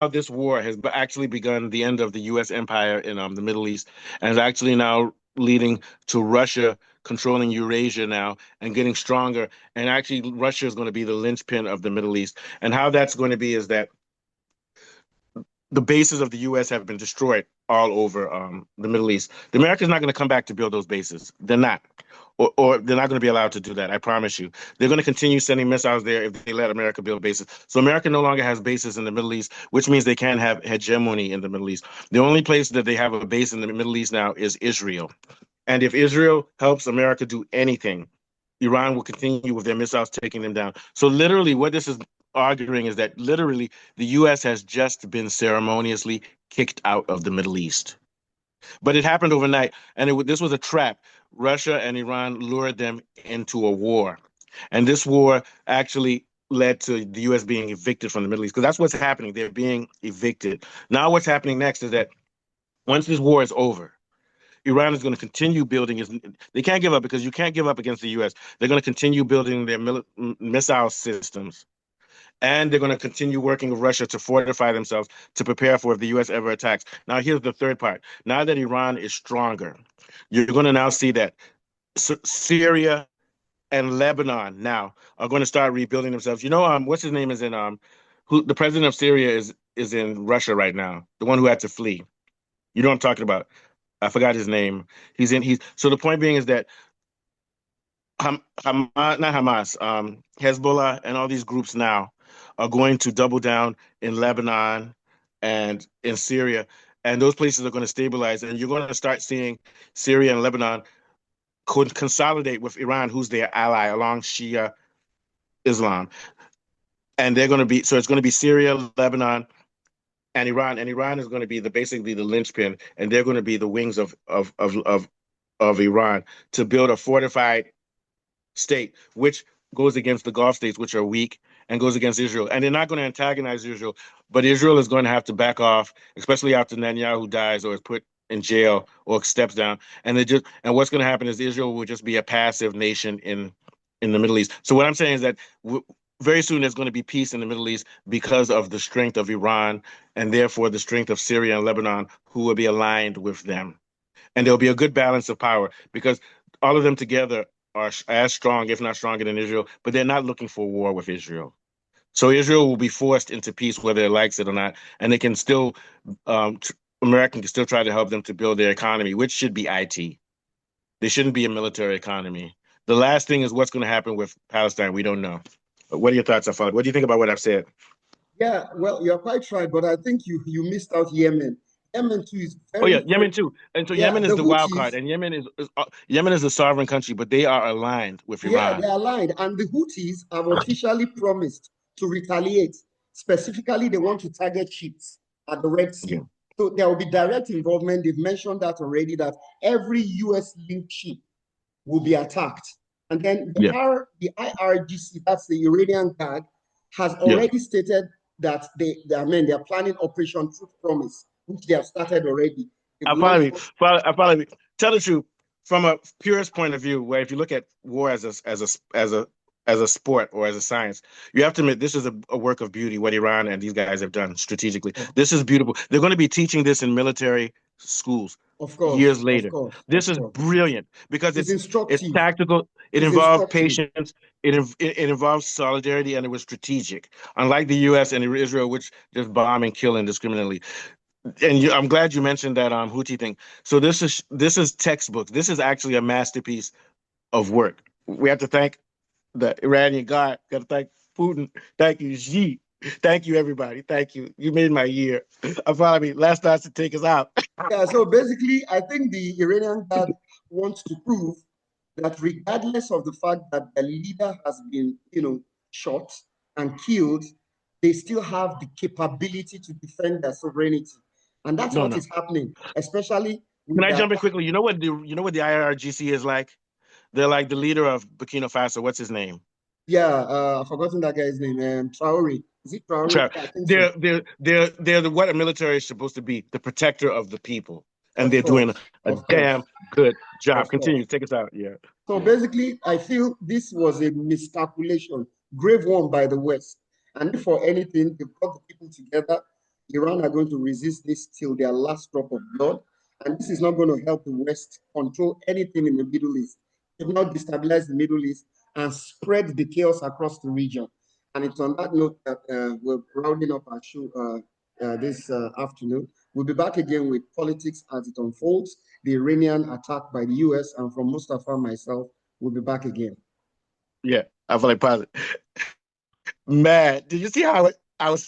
this war has actually begun the end of the U.S. empire in the Middle East, and is actually now leading to Russia controlling Eurasia now and getting stronger. And actually, Russia is going to be the linchpin of the Middle East. And how that's going to be is that the bases of the U.S. have been destroyed all over the Middle East. The Americans not going to come back to build those bases. They're not, or they're not going to be allowed to do that. I promise you. They're going to continue sending missiles there if they let America build bases. So America no longer has bases in the Middle East, which means they can't have hegemony in the Middle East. The only place that they have a base in the Middle East now is Israel. And if Israel helps America do anything, Iran will continue with their missiles taking them down. So literally, what this is arguing is that literally the U.S. has just been ceremoniously kicked out of the Middle East. But it happened overnight, and this was a trap. Russia and Iran lured them into a war, and this war actually led to the U.S. being evicted from the Middle East because that's what's happening. They're being evicted. Now, what's happening next is that once this war is over, Iran is going to continue building his. They can't give up because you can't give up against the U.S. They're going to continue building their missile systems, and they're going to continue working with Russia to fortify themselves to prepare for if the U.S. ever attacks. Now, here's the third part. Now that Iran is stronger, you're going to now see that Syria and Lebanon now are going to start rebuilding themselves. You know, what's his name is in who the president of Syria is in Russia right now, the one who had to flee. You know what I'm talking about? I forgot his name. He's so the point being is that not Hamas, Hezbollah, and all these groups now are going to double down in Lebanon and in Syria, and those places are going to stabilize, and you're going to start seeing Syria and Lebanon consolidate with Iran, who's their ally along Shia Islam, and they're going to be so it's going to be Syria, Lebanon, and Iran is going to be basically the linchpin, and they're going to be the wings of Iran to build a fortified state, which goes against the Gulf states, which are weak, and goes against Israel. And they're not going to antagonize Israel, but Israel is going to have to back off, especially after Netanyahu dies or is put in jail or steps down. And what's going to happen is Israel will just be a passive nation in the Middle East. So what I'm saying is that very soon there's going to be peace in the Middle East because of the strength of Iran and therefore the strength of Syria and Lebanon, who will be aligned with them. And there'll be a good balance of power because all of them together are as strong, if not stronger than Israel, but they're not looking for war with Israel. So Israel will be forced into peace whether it likes it or not, and they can still, America can still try to help them to build their economy, which should be IT. They shouldn't be a military economy. The last thing is what's going to happen with Palestine. We don't know. What are your thoughts, Afad? What do you think about what I've said? Yeah, well, you're quite right, but I think you missed out Yemen. Yemen too is Oh very, yeah, very, Yemen too. And so yeah, Yemen is the the wild card, Houthis, and Yemen is a sovereign country, but they are aligned with yeah, Iran. they're aligned. And the Houthis have officially promised to retaliate. Specifically, they want to target ships at the Red Yeah, Sea. So there will be direct involvement. They've mentioned that already, that every US linked ship will be attacked. And then yeah, the IRGC, that's the Iranian Guard, has yeah. already stated that I mean, they're planning Operation Truth Promise, which they have started already. They've I follow launched. you. I follow you. Tell the truth from a purist point of view, where if you look at war as a sport or as a science, you have to admit this is a work of beauty. What Iran and these guys have done strategically, this is beautiful. They're going to be teaching this in military schools Of years course, of later. course, This of is course. brilliant because It's it's instructive. tactical. It It's involves instructive. patience. It involves solidarity, and it was strategic. Unlike the U.S. and Israel, which just bomb and kill indiscriminately. And I'm glad you mentioned that Houthi thing. So this is textbook. This is actually a masterpiece of work. We have to thank the Iranian God. Got to thank Putin. Thank you, Xi. Thank you, everybody. Thank you. You made my year. I finally last night to take us out. Yeah, so basically, I think the Iranian Guard wants to prove that regardless of the fact that the leader has been, shot and killed, they still have the capability to defend their sovereignty. And that's No, what no. is happening, especially Can with I the jump in attack. quickly? You know what the IRGC is like? They're like the leader of Burkina Faso. What's his name? Yeah, I've forgotten that guy's name. Traore. Is it Traore? Sure. Yeah, I think so. They're what a military is supposed to be, the protector of the people. And Of they're doing course, a of course, damn good job. of course. Continue. Take us out. Yeah. So basically, I feel this was a miscalculation, grave one by the West. And if for anything, they brought the people together. Iran are going to resist this till their last drop of blood. And this is not going to help the West control anything in the Middle East. They've now destabilized the Middle East and spread the chaos across the region. And it's on that note that we're rounding up our show this afternoon. We'll be back again with politics as it unfolds, the Iranian attack by the US, and from Mustafa and myself, we'll be back again. Yeah, I feel like positive. Man, did you see how I was